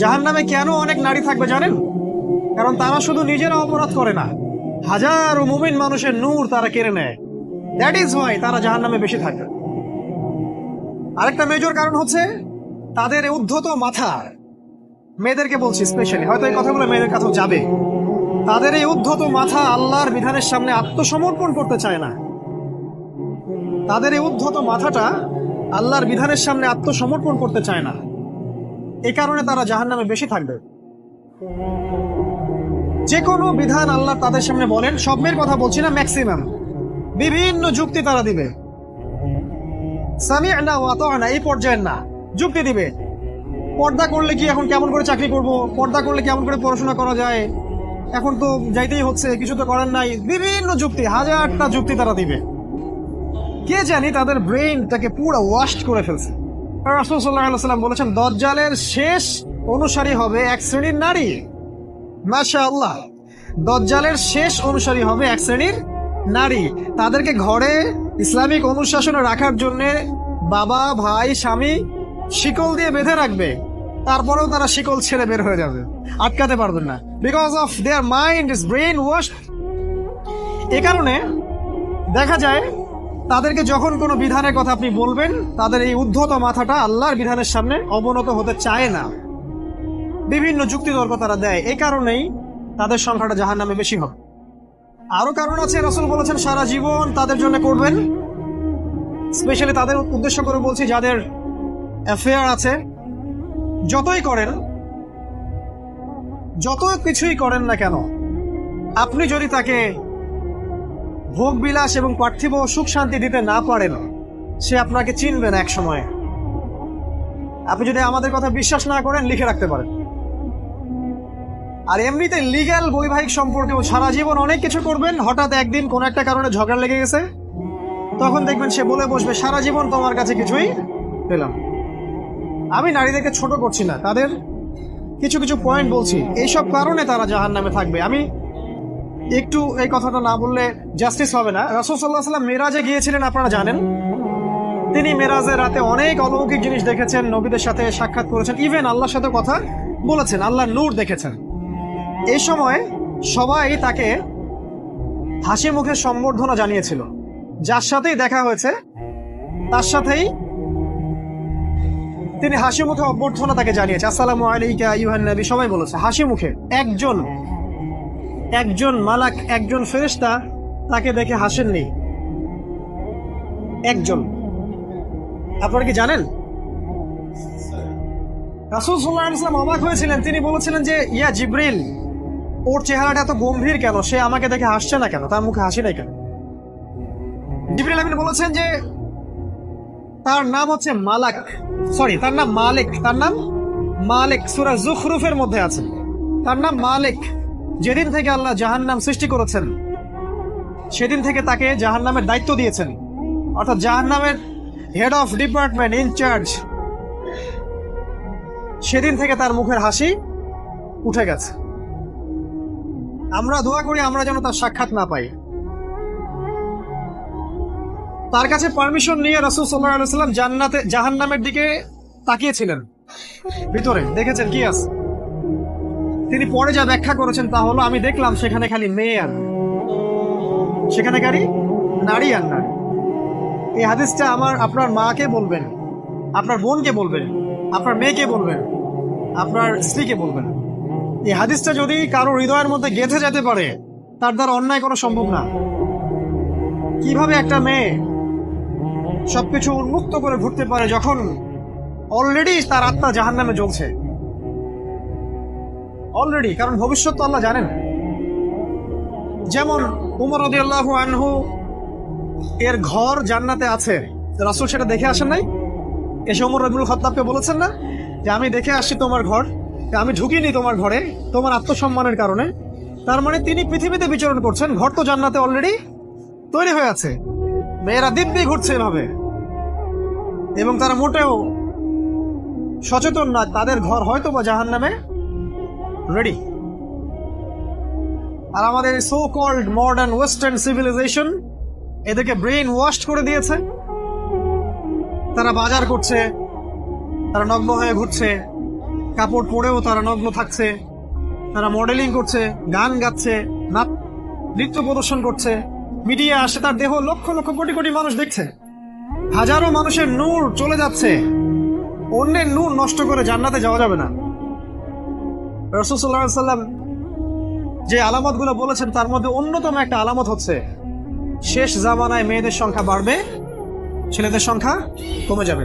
জাহান্নামে কেন অনেক নারী থাকবে জানেন? কারণ তারা শুধু নিজেরা অপরাধ করে না, হাজারো মুমিন মানুষের নূর তারা কেড়ে নেয়। দ্যাট ইজ ওয়াই তারা জাহান্নামে বেশি থাকবে। আরেকটা মেজর কারণ হচ্ছে তাদের এই উদ্ধত মাথা। মেয়েদেরকে বলছি স্পেশালি, হয়তো এই কথাগুলো মেয়েদের কাছেও যাবে। তাদের এই উদ্ধত মাথা আল্লাহর বিধানের সামনে আত্মসমর্পণ করতে চায় না। তাদের এই উদ্ধত মাথাটা আল্লাহর বিধানের সামনে আত্মসমর্পণ করতে চায় না। এই কারণে তারা জাহান্নামে বেশি থাকবে। যে কোনো বিধান আল্লাহ তাদের সামনে বলেন, সব মেয়ের কথা বলছি না, ম্যাক্সিমাম বিভিন্ন যুক্তি তারা দিবে। সামি'না ওয়া আতা'না এই পর্যায়ের না, যুক্তি দিবে। পর্দা করলে কি এখন কেমন করে চাকরি করব, পর্দা করলে কেমন করে পড়াশোনা করা যায়, এখন তো যাইতেই হচ্ছে, কিছু তো করার নাই, বিভিন্ন যুক্তি, হাজারটা যুক্তি তারা দিবে। কে জানি তাদের ব্রেইনটাকে পুরো ওয়াশড করে ফেলছে। রাসূল সাল্লাল্লাহু আলাইহি ওয়াসাল্লাম বলেছেন, দাজ্জালের শেষ অনুসারী হবে এক শ্রেণীর নারী। মাশাআল্লাহ, দাজ্জালের শেষ অনুসারী হবে এক শ্রেণীর নারী। তাদেরকে ঘরে ইসলামিক অনুশাসনে রাখার জন্য বাবা, ভাই, স্বামী শিকল দিয়ে বেঁধে রাখবে, তারপরেও তারা শিকল ছেড়ে বের হয়ে যাবে, আটকাতে পারবেন না, because of their mind is brain wash. এ কারণে দেখা যায় তাদেরকে যখন কোনো বিধানের কথা আপনি বলবেন, তাদের এই উদ্ধত মাথাটা আল্লাহর বিধানের সামনে অবনত হতে চায় না, বিভিন্ন যুক্তিতর্ক তারা দেয়। এই কারণেই তাদের সংখ্যাটা জাহান্নামে বেশি হবে। আরো কারণ আছে, রাসূল বলেছেন সারা জীবন তাদের জন্য করবেন। স্পেশালি তাদের উদ্দেশ্য করে বলছি যাদের অ্যাফেয়ার আছে। যতই করেন, যত কিছুই করেন না কেন, আপনি যদি তাকে ভোগ বিলাস এবং পার্থিব সুখ শান্তি দিতে না পারেন, সে আপনাকে চিনবে না এক সময়। আপনি যদি আমাদের কথা বিশ্বাস না করেন, লিখে রাখতে পারেন। আর এমনিতে লিগ্যাল বৈবাহিক সম্পর্কেও সারা জীবন অনেক কিছু করবেন, হঠাৎ একদিন কোনো একটা কারণে ঝগড়া লেগে গেছে, তখন দেখবেন সে বলে বসবে, সারা জীবন তোমার কাছে কিছুই পেলাম। আমি নারীদেরকে ছোট করছি না, তাদের কিছু কিছু পয়েন্ট বলছি, এইসব কারণে তারা জাহান্নামে থাকবে। আমি একটু এই কথাটা না বললে জাস্টিস হবে না। রাসূল সাল্লাল্লাহু আলাইহি ওয়াসাল্লাম মেরাজে গিয়েছিলেন, আপনারা জানেন। তিনি মেরাজের রাতে অনেক অলৌকিক জিনিস দেখেছেন, নবীদের সাথে সাক্ষাৎ করেছেন, ইভেন আল্লাহর সাথে কথা বলেছেন, আল্লাহর নূর দেখেছেন। এই সময় সবাই তাকে হাসি মুখে সম্বর্ধনা জানিয়েছিল। যার সাথেই দেখা হয়েছে তার সাথেই তিনি হাসি মুখে অভ্যর্থনা তাকে জানিয়েছে, আসসালামু আলাইকা আইয়ুহান নবী, সবাই বলেছে হাসি মুখে। একজন মালাক, একজন ফেরেশতা তাকে দেখে হাসেননি, একজন। আপনারা কি জানেন? রাসূল সাল্লাল্লাহু আলাইহি ওয়াসাল্লাম অবাক হয়েছিলেন। তিনি বলেছিলেন যে, ইয়া জিবরিল, ওর চেহারাটা এত গম্ভীর কেন, সে আমাকে দেখে হাসছে না কেন, তার মুখে হাসি নাই কেন? জিবরিল আমিন বলেছেন যে তার নাম হচ্ছে মালাক, সরি তার নাম মালিক, তার নাম মালিক, সূরা যুখরুফের মধ্যে আছে, তার নাম মালিক। যেদিন থেকে আল্লাহ জাহান্নাম সৃষ্টি করেছেন, সেদিন থেকে তাকে জাহান্নামের দায়িত্ব দিয়েছেন, অর্থাৎ জাহান্নামের হেড অফ ডিপার্টমেন্ট, ইনচার্জ। সেদিন থেকে তার মুখের হাসি উঠে গেছে। আমরা দোয়া করি আমরা যেন তার সাক্ষাৎ না পাই। তার কাছে পারমিশন নিয়ে রাসূল সাল্লাল্লাহু আলাইহি ওয়াসাল্লাম জাহান্নামের দিকে তাকিয়েছিলেন, ভিতরে দেখেছেন কি আছে। তিনি পরে যা ব্যাখ্যা করেছেন তা হলো, আমি দেখলাম সেখানে খালি মেয়ে আর সেখানে খালি নারী আর নারী। এই হাদিসটা আপনার মাকে বলবেন, আপনার বোনকে বলবেন, আপনার মেয়েকে বলবেন, আপনার স্ত্রীকে বলবেন। এই হাদিসটা যদি কারো হৃদয়ের মধ্যে গেঁথে যেতে পারে, তার দ্বারা অন্যায় করা সম্ভব না। কিভাবে একটা মেয়ে সবকিছু উন্মুক্ত করে ঘুরতে পারে যখন অলরেডি তার আত্মা জাহান্নামে জ্বলছে, অলরেডি, কারণ ভবিষ্যৎ তো আল্লাহ জানেন। যেমন উমর রাদিয়াল্লাহু আনহু এর ঘর জান্নাতে আছে, রাসূল সেটা দেখে আসেন নাই? এসে ওমর ইবনুল খাত্তাবকে বলেছেন না যে আমি দেখে আসছি তোমার ঘর, আমি ঢুকিনি তোমার ঘরে তোমার আত্মসম্মানের কারণে। তার মানে তিনি পৃথিবীতে বিচরণ করছেন, ঘর তো জান্নাতে অলরেডি তৈরি হয়ে আছে। মেয়েরা দিব্যি ঘুরছে এভাবে, এবং তারা মোটেও সচেতন না তাদের ঘর হয়তো বা জাহান্নামে রেডি। আর আমাদের so called modern western civilisation এদেরকে ব্রেইন ওয়াশ করে দিয়েছে। তারা বাজার করছে, তারা নগ্ন হয়ে ঘুরছে, কাপড় পরেও তারা নগ্ন থাকছে, তারা মডেলিং করছে, গান গাচ্ছে, নৃত্য প্রদর্শন করছে, মিডিয়া আসে, তার দেহ লক্ষ লক্ষ কোটি কোটি মানুষ দেখছে। হাজারো মানুষের নূর চলে যাচ্ছে, অন্যের নূর নষ্ট করে জান্নাতে যাওয়া যাবে না। রাসূল সাল্লাল্লাহু আলাইহি ওয়াসাল্লাম যে আলামতগুলো বলেছেন তার মধ্যে অন্যতম একটা আলামত হচ্ছে শেষ জামানায় মেয়েদের সংখ্যা বাড়বে, ছেলেদের সংখ্যা কমে যাবে।